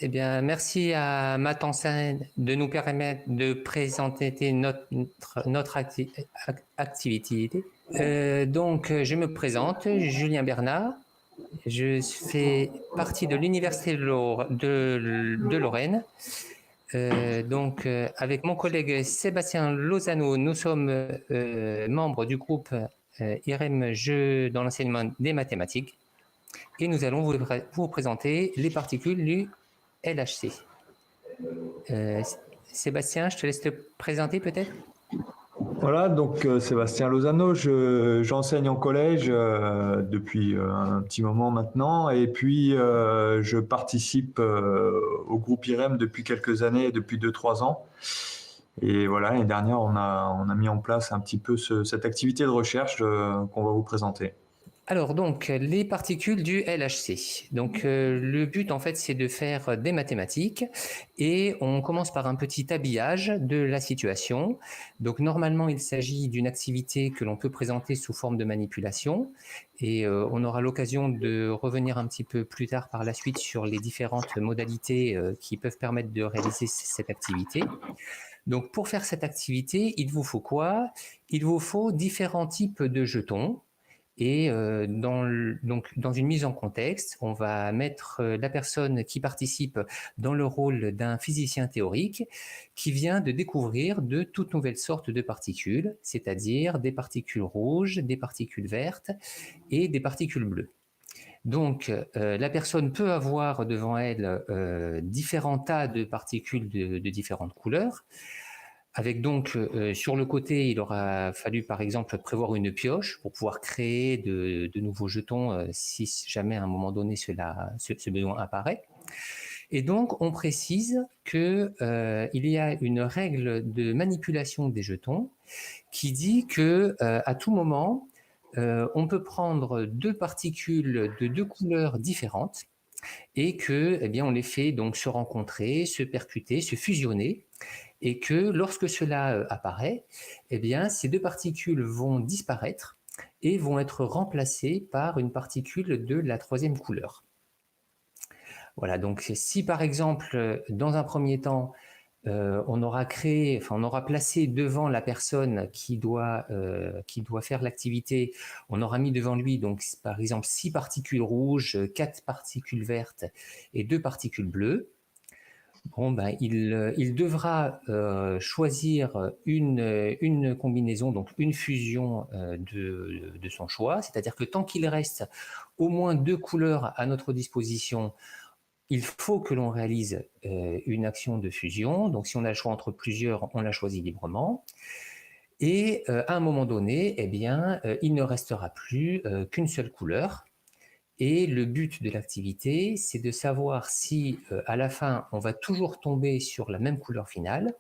Eh bien, merci à Matansin de nous permettre de présenter notre activité. Donc, je me présente, Julien Bernard. Je fais partie de l'Université de Lorraine. Avec mon collègue Sébastien Lozano, nous sommes membres du groupe IREM Jeux dans l'enseignement des mathématiques et nous allons vous présenter les particules du LHC. Sébastien, je te laisse te présenter peut-être. Voilà, donc Sébastien Lozano, j'enseigne en collège depuis un petit moment maintenant, et puis je participe au groupe IREM depuis quelques années, depuis 2-3 ans. Et voilà, l'année dernière, on a mis en place un petit peu cette activité de recherche qu'on va vous présenter. Alors donc, les particules du LHC. Donc le but en fait c'est de faire des mathématiques et on commence par un petit habillage de la situation. Donc normalement il s'agit d'une activité que l'on peut présenter sous forme de manipulation et on aura l'occasion de revenir un petit peu plus tard par la suite sur les différentes modalités qui peuvent permettre de réaliser cette activité. Donc pour faire cette activité, il vous faut quoi? Il vous faut différents types de jetons. Et dans une mise en contexte, on va mettre la personne qui participe dans le rôle d'un physicien théorique qui vient de découvrir de toutes nouvelles sortes de particules, c'est-à-dire des particules rouges, des particules vertes et des particules bleues. Donc, la personne peut avoir devant elle différents tas de particules de différentes couleurs. Avec donc, sur le côté, il aura fallu par exemple prévoir une pioche pour pouvoir créer de nouveaux jetons si jamais à un moment donné ce besoin apparaît. Et donc, on précise qu'il y a une règle de manipulation des jetons qui dit que à tout moment, on peut prendre deux particules de deux couleurs différentes et que, eh bien, on les fait donc se rencontrer, se percuter, se fusionner, et que lorsque cela apparaît, eh bien, ces deux particules vont disparaître et vont être remplacées par une particule de la troisième couleur. Voilà, donc si par exemple, dans un premier temps, on aura placé devant la personne qui doit faire l'activité, on aura mis devant lui donc par exemple 6 particules rouges, 4 particules vertes et 2 particules bleues. Bon, ben, il devra choisir une combinaison, donc une fusion de son choix, c'est-à-dire que tant qu'il reste au moins 2 couleurs à notre disposition, il faut que l'on réalise une action de fusion. Donc si on a le choix entre plusieurs, on la choisit librement. Et à un moment donné, eh bien, il ne restera plus qu'une seule couleur. Et le but de l'activité, c'est de savoir si à la fin, on va toujours tomber sur la même couleur finale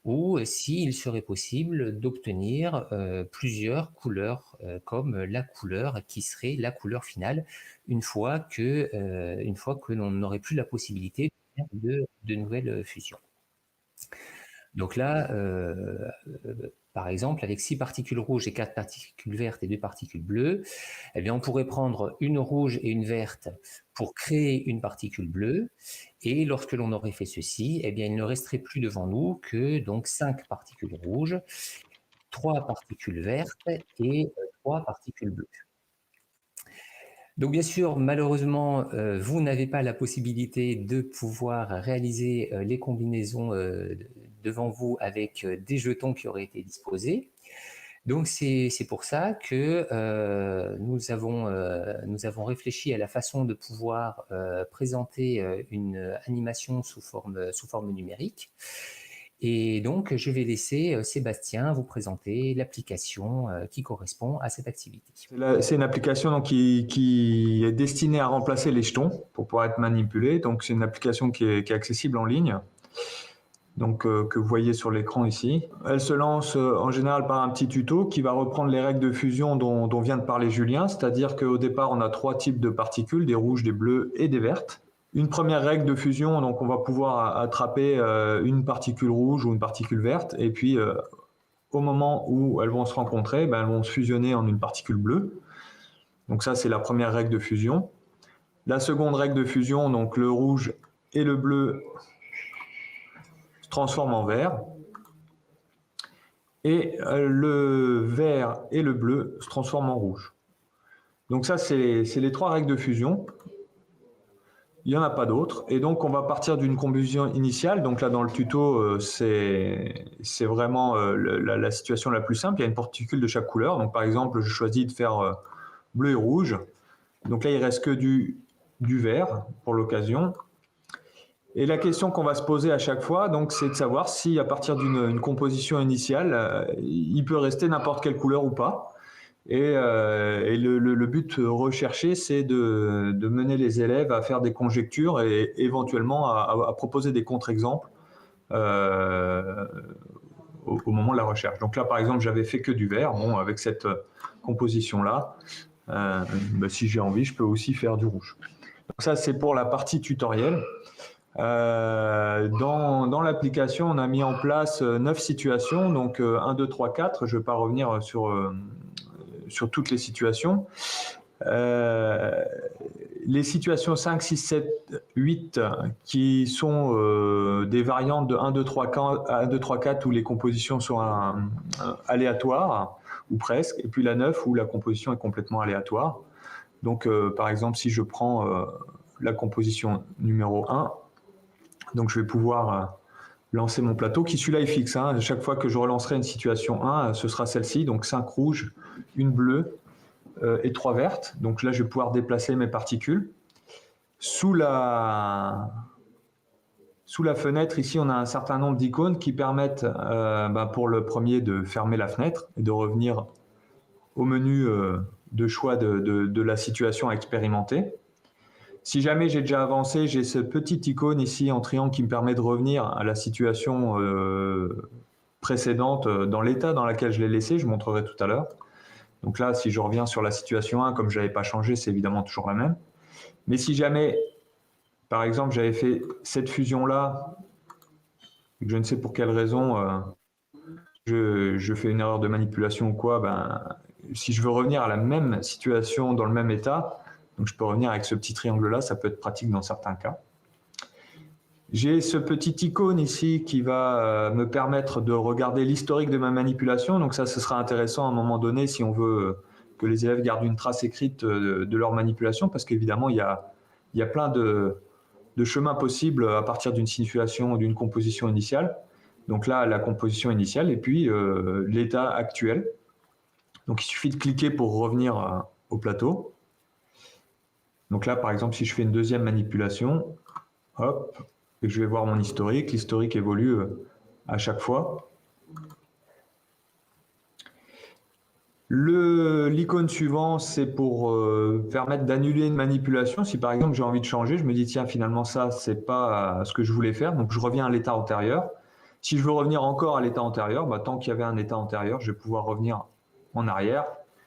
ou s'il serait possible d'obtenir plusieurs couleurs comme la couleur qui serait la couleur finale une fois que l'on n'aurait plus la possibilité de faire de nouvelles fusions. Donc là, par exemple, avec 6 particules rouges et 4 particules vertes et 2 particules bleues, eh bien, on pourrait prendre une rouge et une verte pour créer une particule bleue. Et lorsque l'on aurait fait ceci, eh bien, il ne resterait plus devant nous que donc 5 particules rouges, 3 particules vertes et 3 particules bleues. Donc bien sûr, malheureusement, vous n'avez pas la possibilité de pouvoir réaliser les combinaisons devant vous avec des jetons qui auraient été disposés. Donc c'est pour ça que nous avons réfléchi à la façon de pouvoir présenter une animation sous forme numérique. Et donc, je vais laisser Sébastien vous présenter l'application qui correspond à cette activité. C'est une application donc, qui est destinée à remplacer les jetons pour pouvoir être manipulée. Donc, c'est une application qui est accessible en ligne, donc que vous voyez sur l'écran ici. Elle se lance en général par un petit tuto qui va reprendre les règles de fusion dont vient de parler Julien, c'est-à-dire qu'au départ, on a 3 types de particules, des rouges, des bleues et des vertes. Une première règle de fusion, donc on va pouvoir attraper une particule rouge ou une particule verte, et puis au moment où elles vont se rencontrer, elles vont se fusionner en une particule bleue. Donc ça, c'est la première règle de fusion. La seconde règle de fusion, donc le rouge et le bleu se transforment en vert. Et le vert et le bleu se transforment en rouge. Donc ça, c'est les 3 règles de fusion. Il n'y en a pas d'autres. Et donc, on va partir d'une combustion initiale. Donc là, dans le tuto, c'est vraiment la situation la plus simple. Il y a une particule de chaque couleur. Donc, par exemple, je choisis de faire bleu et rouge. Donc là, il ne reste que du vert pour l'occasion. Et la question qu'on va se poser à chaque fois, donc, c'est de savoir si à partir d'une composition initiale, il peut rester n'importe quelle couleur ou pas. Et le but recherché, c'est de mener les élèves à faire des conjectures et éventuellement à proposer des contre-exemples au moment de la recherche. Donc là, par exemple, j'avais fait que du vert. Bon, avec cette composition-là, si j'ai envie, je peux aussi faire du rouge. Donc ça, c'est pour la partie tutoriel. Dans l'application, on a mis en place 9 situations, donc 1, 2, 3, 4. Je ne vais pas revenir sur toutes les situations. Les situations 5, 6, 7, 8 qui sont des variantes de 1, 2, 3, 4 où les compositions sont aléatoires ou presque, et puis la 9 où la composition est complètement aléatoire. Donc par exemple, si je prends la composition numéro 1, donc je vais pouvoir lancer mon plateau qui celui-là est fixe. Hein. Chaque fois que je relancerai une situation 1, ce sera celle-ci, donc 5 rouges, une bleue et 3 vertes. Donc là, je vais pouvoir déplacer mes particules. Sous la fenêtre, ici, on a un certain nombre d'icônes qui permettent, pour le premier, de fermer la fenêtre et de revenir au menu de choix de la situation à expérimenter. Si jamais j'ai déjà avancé, j'ai ce petit icône ici en triangle qui me permet de revenir à la situation précédente dans l'état dans lequel je l'ai laissé. Je montrerai tout à l'heure. Donc là, si je reviens sur la situation 1, comme je n'avais pas changé, c'est évidemment toujours la même. Mais si jamais, par exemple, j'avais fait cette fusion-là, et que je ne sais pour quelle raison je fais une erreur de manipulation ou quoi, si je veux revenir à la même situation dans le même état, donc je peux revenir avec ce petit triangle-là, ça peut être pratique dans certains cas. J'ai ce petit icône ici qui va me permettre de regarder l'historique de ma manipulation. Donc ça, ce sera intéressant à un moment donné si on veut que les élèves gardent une trace écrite de leur manipulation, parce qu'évidemment, il y a plein de chemins possibles à partir d'une situation, d'une composition initiale. Donc là, la composition initiale et puis l'état actuel. Donc il suffit de cliquer pour revenir au plateau. Donc là, par exemple, si je fais une deuxième manipulation, hop, et que je vais voir mon historique, l'historique évolue à chaque fois. L'icône suivante, c'est pour permettre d'annuler une manipulation. Si par exemple j'ai envie de changer, je me dis tiens, finalement ça, c'est pas ce que je voulais faire, donc je reviens à l'état antérieur. Si je veux revenir encore à l'état antérieur, tant qu'il y avait un état antérieur, je vais pouvoir revenir en arrière.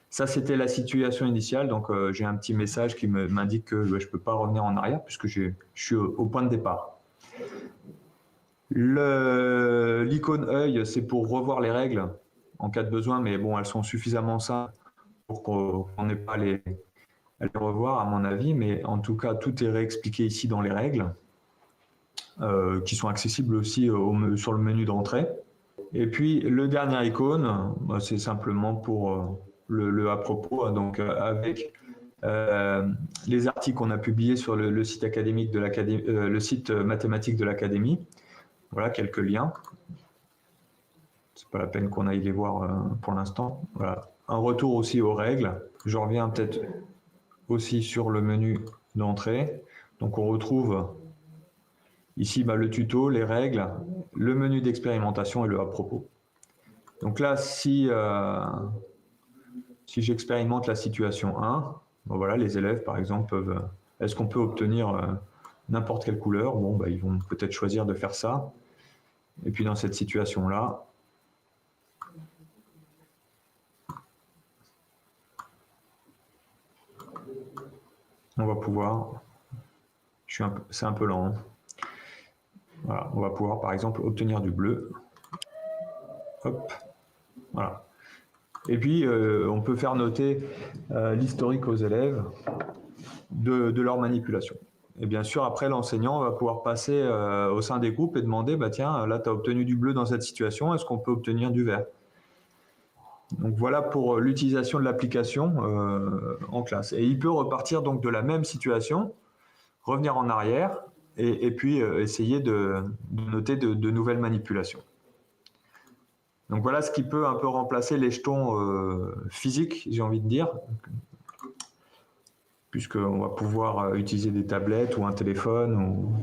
Ça, c'était la situation initiale, donc j'ai un petit message qui m'indique que je ne peux pas revenir en arrière puisque je suis au point de départ. L'icône œil, c'est pour revoir les règles en cas de besoin, mais bon, elles sont suffisamment simples pour qu'on n'ait pas à les revoir, à mon avis, mais en tout cas, tout est réexpliqué ici dans les règles, qui sont accessibles aussi sur le menu d'entrée. Et puis, le dernier icône, c'est simplement pour le à propos, donc avec les articles qu'on a publiés sur le site académique de l'Académie, le site mathématique de l'Académie. Voilà quelques liens. C'est pas la peine qu'on aille les voir pour l'instant. Voilà. Un retour aussi aux règles. Je reviens peut-être aussi sur le menu d'entrée. Donc on retrouve ici le tuto, les règles, le menu d'expérimentation et le à propos. Donc là, si j'expérimente la situation 1, voilà, les élèves par exemple peuvent. Est-ce qu'on peut obtenir n'importe quelle couleur? Bon, ils vont peut-être choisir de faire ça. Et puis dans cette situation-là, on va pouvoir, c'est un peu lent, hein. Voilà, on va pouvoir par exemple obtenir du bleu. Hop, voilà. Et puis on peut faire noter l'historique aux élèves de leur manipulation. Et bien sûr, après, l'enseignant va pouvoir passer au sein des groupes et demander, bah, tiens, là, tu as obtenu du bleu dans cette situation, est-ce qu'on peut obtenir du vert? Donc voilà pour l'utilisation de l'application en classe. Et il peut repartir donc de la même situation, revenir en arrière et puis essayer de noter de nouvelles manipulations. Donc voilà ce qui peut un peu remplacer les jetons physiques, j'ai envie de dire, puisqu'on va pouvoir utiliser des tablettes ou un téléphone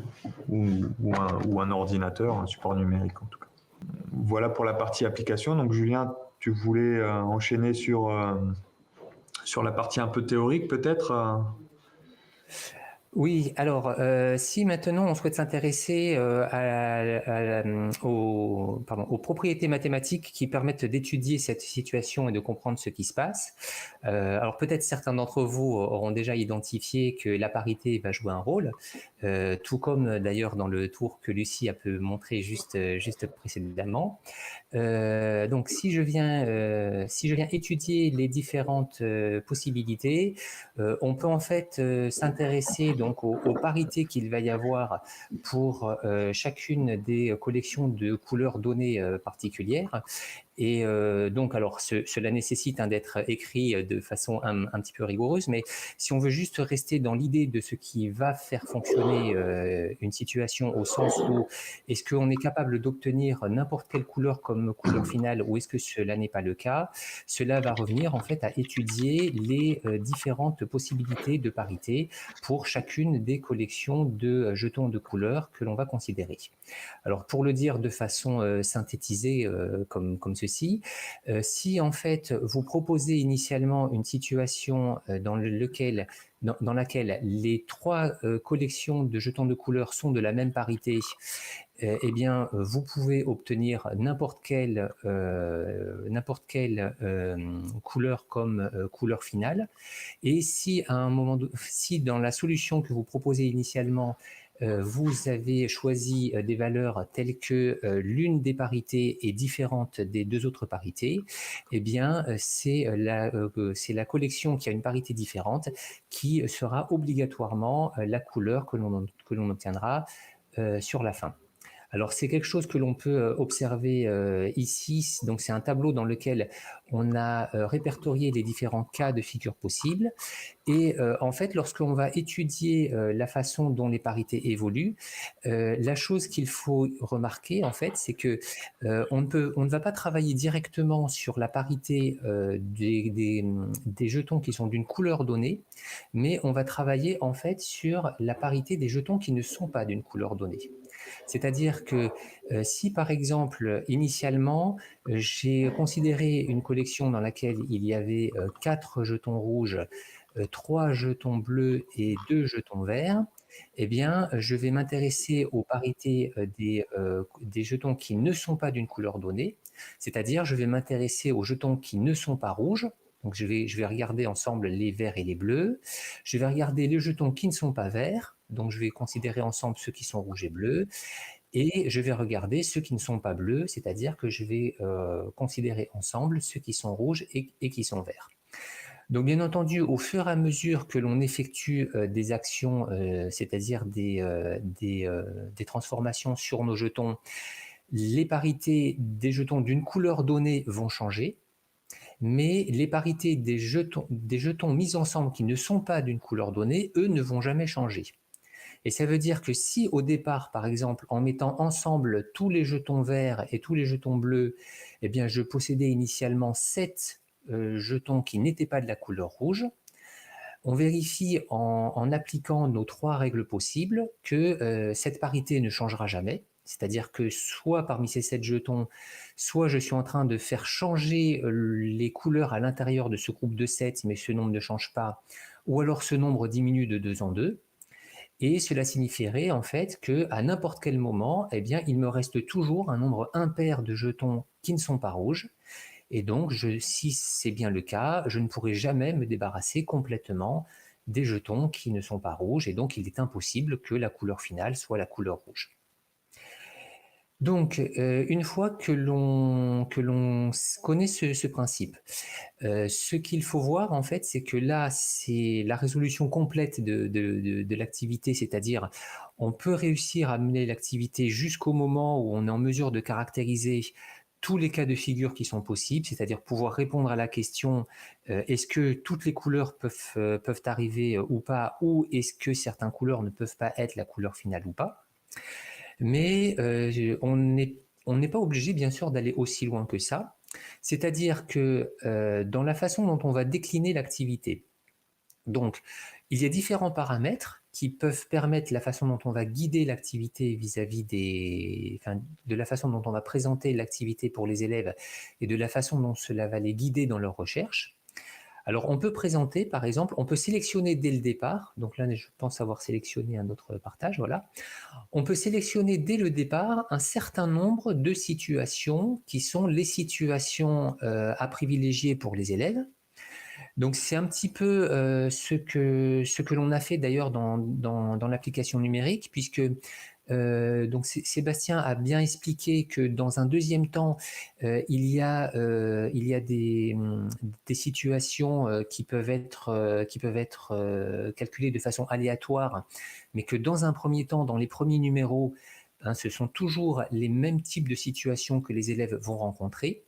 ou un ordinateur, un support numérique en tout cas. Voilà pour la partie application. Donc Julien, tu voulais enchaîner sur la partie un peu théorique peut-être Oui, alors si maintenant on souhaite s'intéresser aux propriétés mathématiques qui permettent d'étudier cette situation et de comprendre ce qui se passe, alors peut-être certains d'entre vous auront déjà identifié que la parité va jouer un rôle, tout comme d'ailleurs dans le tour que Lucie a pu montrer juste précédemment. Donc si je viens étudier les différentes possibilités, on peut en fait s'intéresser donc aux parités qu'il va y avoir pour chacune des collections de couleurs données particulières. Et donc, alors, cela nécessite d'être écrit de façon un petit peu rigoureuse, mais si on veut juste rester dans l'idée de ce qui va faire fonctionner une situation au sens où est-ce qu'on est capable d'obtenir n'importe quelle couleur comme couleur finale ou est-ce que cela n'est pas le cas, cela va revenir en fait à étudier les différentes possibilités de parité pour chacune des collections de jetons de couleurs que l'on va considérer. Alors, pour le dire de façon synthétisée comme ceci, si en fait vous proposez initialement une situation dans laquelle les trois collections de jetons de couleurs sont de la même parité, eh bien, vous pouvez obtenir n'importe quelle couleur comme couleur finale. Et si à un moment, si dans la solution que vous proposez initialement, vous avez choisi des valeurs telles que l'une des parités est différente des deux autres parités, eh bien, c'est la collection qui a une parité différente qui sera obligatoirement la couleur que l'on obtiendra sur la fin. Alors, c'est quelque chose que l'on peut observer ici. Donc, c'est un tableau dans lequel on a répertorié les différents cas de figure possibles. Et en fait, lorsqu'on va étudier la façon dont les parités évoluent, la chose qu'il faut remarquer, en fait, c'est que on ne va pas travailler directement sur la parité des jetons qui sont d'une couleur donnée, mais on va travailler en fait sur la parité des jetons qui ne sont pas d'une couleur donnée. C'est-à-dire que si par exemple initialement j'ai considéré une collection dans laquelle il y avait 4 jetons rouges, 3 jetons bleus et 2 jetons verts, eh bien je vais m'intéresser aux parités des jetons qui ne sont pas d'une couleur donnée, c'est-à-dire je vais m'intéresser aux jetons qui ne sont pas rouges. Donc je vais regarder ensemble les verts et les bleus. Je vais regarder les jetons qui ne sont pas verts. Donc je vais considérer ensemble ceux qui sont rouges et bleus. Et je vais regarder ceux qui ne sont pas bleus, c'est-à-dire que je vais considérer ensemble ceux qui sont rouges et qui sont verts. Donc bien entendu, au fur et à mesure que l'on effectue des actions, c'est-à-dire des transformations sur nos jetons, les parités des jetons d'une couleur donnée vont changer, mais les parités des jetons mis ensemble qui ne sont pas d'une couleur donnée, eux, ne vont jamais changer. Et ça veut dire que si au départ, par exemple, en mettant ensemble tous les jetons verts et tous les jetons bleus, eh bien, je possédais initialement 7 jetons qui n'étaient pas de la couleur rouge, on vérifie en appliquant nos 3 règles possibles que cette parité ne changera jamais. C'est-à-dire que soit parmi ces 7 jetons, soit je suis en train de faire changer les couleurs à l'intérieur de ce groupe de 7, mais ce nombre ne change pas, ou alors ce nombre diminue de 2 en 2. Et cela signifierait en fait qu'à n'importe quel moment, eh bien, il me reste toujours un nombre impair de jetons qui ne sont pas rouges. Et donc, si c'est bien le cas, je ne pourrai jamais me débarrasser complètement des jetons qui ne sont pas rouges. Et donc, il est impossible que la couleur finale soit la couleur rouge. Donc, une fois que l'on connaît ce principe, ce qu'il faut voir, en fait, c'est que là, c'est la résolution complète de l'activité, c'est-à-dire on peut réussir à mener l'activité jusqu'au moment où on est en mesure de caractériser tous les cas de figure qui sont possibles, c'est-à-dire pouvoir répondre à la question est-ce que toutes les couleurs peuvent arriver ou pas, ou est-ce que certaines couleurs ne peuvent pas être la couleur finale ou pas. Mais on n'est pas obligé, bien sûr, d'aller aussi loin que ça. C'est-à-dire que dans la façon dont on va décliner l'activité, donc il y a différents paramètres qui peuvent permettre la façon dont on va guider l'activité vis-à-vis de la façon dont on va présenter l'activité pour les élèves et de la façon dont cela va les guider dans leur recherche. Alors, on peut présenter, par exemple, on peut sélectionner dès le départ. Donc là, je pense avoir sélectionné un autre partage, voilà. On peut sélectionner dès le départ un certain nombre de situations qui sont les situations à privilégier pour les élèves. Donc c'est un petit peu ce que l'on a fait d'ailleurs dans l'application numérique, puisque donc Sébastien a bien expliqué que dans un deuxième temps, il y a des situations qui peuvent être calculées de façon aléatoire, mais que dans un premier temps, dans les premiers numéros, hein, ce sont toujours les mêmes types de situations que les élèves vont rencontrer.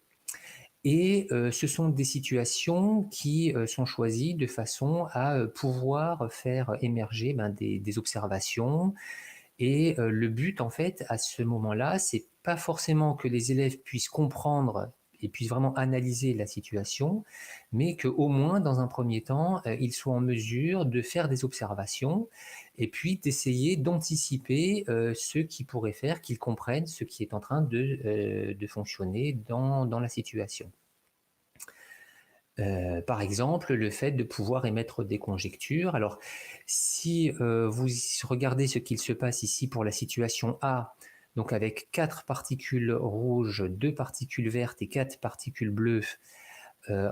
Et ce sont des situations qui sont choisies de façon à pouvoir faire émerger des observations. Et le but, en fait, à ce moment-là, c'est pas forcément que les élèves puissent comprendre et puissent vraiment analyser la situation, mais qu'au moins, dans un premier temps, ils soient en mesure de faire des observations et puis d'essayer d'anticiper ce qui pourrait faire qu'ils comprennent ce qui est en train de fonctionner dans la situation. Par exemple, le fait de pouvoir émettre des conjectures. Alors, si vous regardez ce qu'il se passe ici pour la situation A, donc avec 4 particules rouges, 2 particules vertes et 4 particules bleues,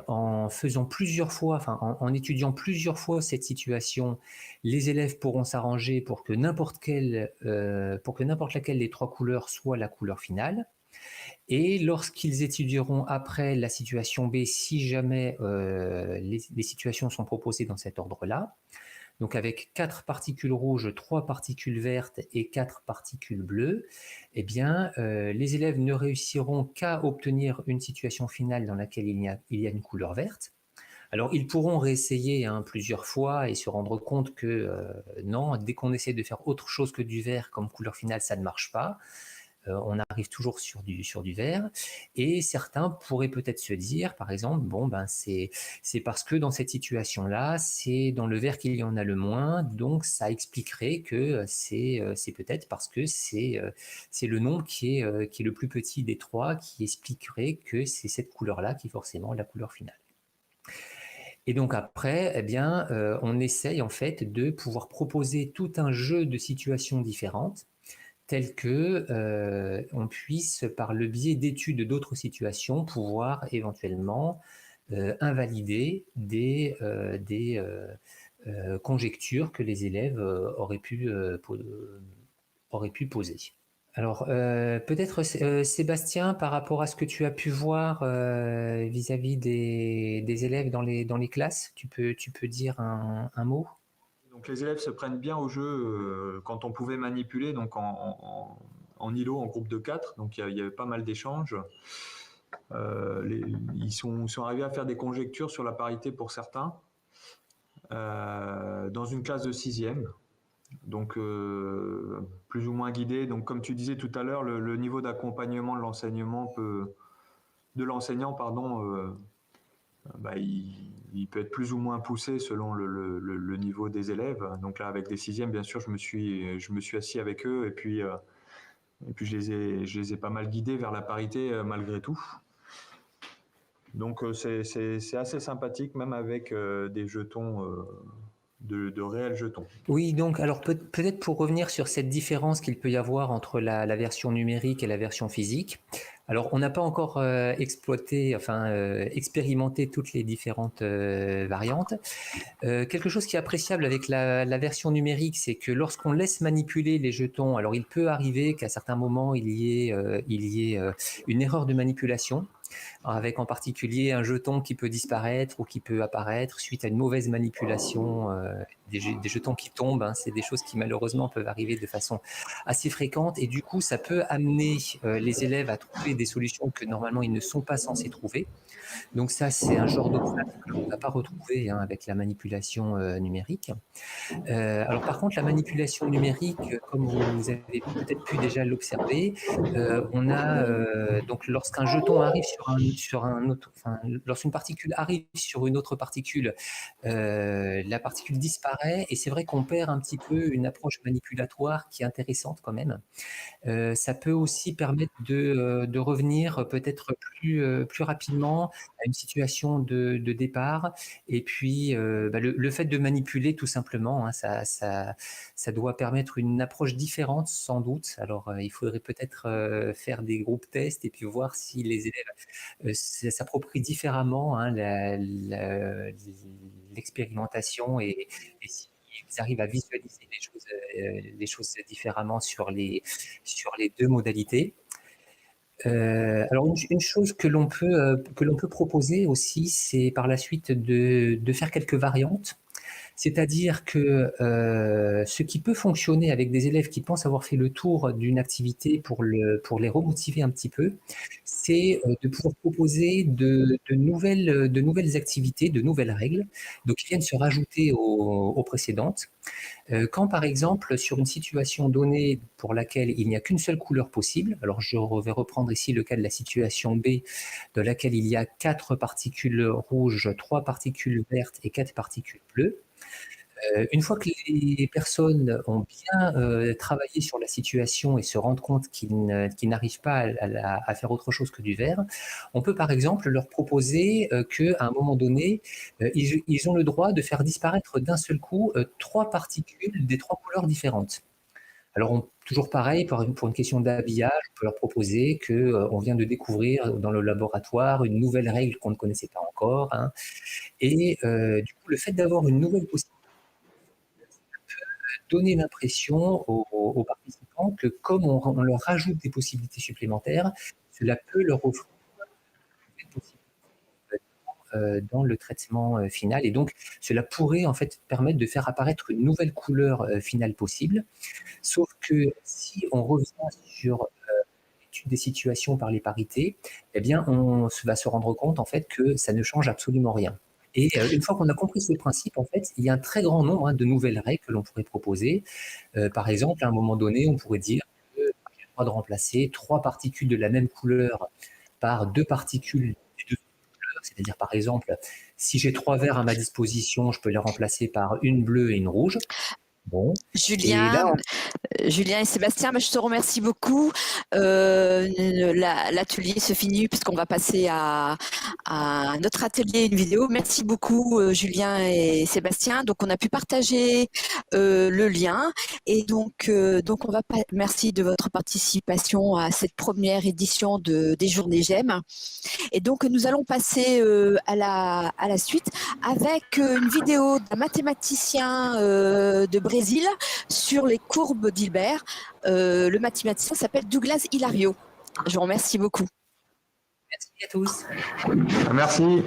en faisant plusieurs fois, enfin en étudiant plusieurs fois cette situation, les élèves pourront s'arranger pour que n'importe laquelle des 3 couleurs soit la couleur finale. Et lorsqu'ils étudieront après la situation B, si jamais les situations sont proposées dans cet ordre-là, donc avec 4 particules rouges, 3 particules vertes et 4 particules bleues, eh bien, les élèves ne réussiront qu'à obtenir une situation finale dans laquelle il y a une couleur verte. Alors, ils pourront réessayer plusieurs fois et se rendre compte que non, dès qu'on essaie de faire autre chose que du vert comme couleur finale, ça ne marche pas. On arrive toujours sur du vert. Et certains pourraient peut-être se dire, par exemple, bon, ben c'est parce que dans cette situation-là, c'est dans le vert qu'il y en a le moins, donc ça expliquerait que c'est peut-être parce que c'est le nombre qui est le plus petit des trois qui expliquerait que c'est cette couleur-là qui est forcément la couleur finale. Et donc après, eh bien, on essaye en fait de pouvoir proposer tout un jeu de situations différentes telles que on puisse, par le biais d'études d'autres situations, pouvoir éventuellement invalider des conjectures que les élèves auraient pu poser. Alors, peut-être Sébastien, par rapport à ce que tu as pu voir vis-à-vis des élèves dans les classes, tu peux dire un mot? Donc les élèves se prennent bien au jeu quand on pouvait manipuler donc en îlot, en groupe de 4, donc il y avait pas mal d'échanges. Ils sont arrivés à faire des conjectures sur la parité pour certains dans une classe de 6e. Donc plus ou moins guidé. Donc comme tu disais tout à l'heure, le niveau d'accompagnement de l'enseignant il peut être plus ou moins poussé selon le niveau des élèves. Donc là, avec des 6e, bien sûr, je me suis assis avec eux et puis je les ai pas mal guidés vers la parité malgré tout. Donc c'est assez sympathique, même avec des jetons de réels jetons. Oui, donc alors peut-être pour revenir sur cette différence qu'il peut y avoir entre la version numérique et la version physique. Alors on n'a pas encore expérimenté toutes les différentes variantes. Quelque chose qui est appréciable avec la version numérique, c'est que lorsqu'on laisse manipuler les jetons, alors il peut arriver qu'à certains moments il y ait une erreur de manipulation, avec en particulier un jeton qui peut disparaître ou qui peut apparaître suite à une mauvaise manipulation, des jetons qui tombent, hein, c'est des choses qui malheureusement peuvent arriver de façon assez fréquente, et du coup ça peut amener les élèves à trouver des solutions que normalement ils ne sont pas censés trouver. Donc ça, c'est un genre d'obstacle qu'on ne va pas retrouver avec la manipulation numérique. Alors par contre, la manipulation numérique, comme vous avez peut-être pu déjà l'observer, on a donc lorsqu'un jeton arrive sur un autre, enfin, lorsqu'une particule arrive sur une autre particule, la particule disparaît, et c'est vrai qu'on perd un petit peu une approche manipulatoire qui est intéressante quand même. Ça peut aussi permettre de revenir peut-être plus rapidement à une situation de départ. Et puis, le fait de manipuler tout simplement, hein, ça doit permettre une approche différente sans doute. Alors, il faudrait peut-être faire des groupes tests et puis voir si les élèves s'approprient différemment l'expérimentation, et si ils arrivent à visualiser les choses différemment sur les deux modalités. Alors une chose que l'on peut proposer aussi, c'est par la suite de faire quelques variantes. C'est-à-dire que ce qui peut fonctionner avec des élèves qui pensent avoir fait le tour d'une activité pour les remotiver un petit peu, c'est de pouvoir proposer de nouvelles activités, de nouvelles règles, donc qui viennent se rajouter aux précédentes. Quand par exemple, sur une situation donnée pour laquelle il n'y a qu'une seule couleur possible, alors je vais reprendre ici le cas de la situation B, de laquelle il y a 4 particules rouges, 3 particules vertes et 4 particules bleues. Une fois que les personnes ont bien travaillé sur la situation et se rendent compte qu'ils n'arrivent pas à faire autre chose que du vert, on peut par exemple leur proposer qu'à un moment donné, ils ont le droit de faire disparaître d'un seul coup 3 particules des 3 couleurs différentes. Alors toujours pareil, pour une question d'habillage, on peut leur proposer qu'on vient de découvrir dans le laboratoire une nouvelle règle qu'on ne connaissait pas encore, hein, et du coup le fait d'avoir une nouvelle possibilité donner l'impression aux participants que comme on leur rajoute des possibilités supplémentaires, cela peut leur offrir des possibilités dans le traitement final, et donc cela pourrait en fait permettre de faire apparaître une nouvelle couleur finale possible. Sauf que si on revient sur l'étude des situations par les parités, eh bien on va se rendre compte en fait que ça ne change absolument rien. Et une fois qu'on a compris ce principe, en fait, il y a un très grand nombre de nouvelles règles que l'on pourrait proposer. Par exemple, à un moment donné, on pourrait dire que j'ai le droit de remplacer 3 particules de la même couleur par 2 particules de 2 couleurs. C'est-à-dire, par exemple, si j'ai 3 verts à ma disposition, je peux les remplacer par une bleue et une rouge. Bon. Julien, et là, Julien et Sébastien, je te remercie beaucoup. L'atelier se finit puisqu'on va passer à notre atelier, une vidéo. Merci beaucoup Julien et Sébastien. Donc on a pu partager le lien, et donc on va merci de votre participation à cette première édition des Journées GEM. Et donc nous allons passer à la suite avec une vidéo d'un mathématicien de Brésil sur les courbes d'Hilbert. Le mathématicien s'appelle Douglas Hilario. Je vous remercie beaucoup. merci à tous. Merci.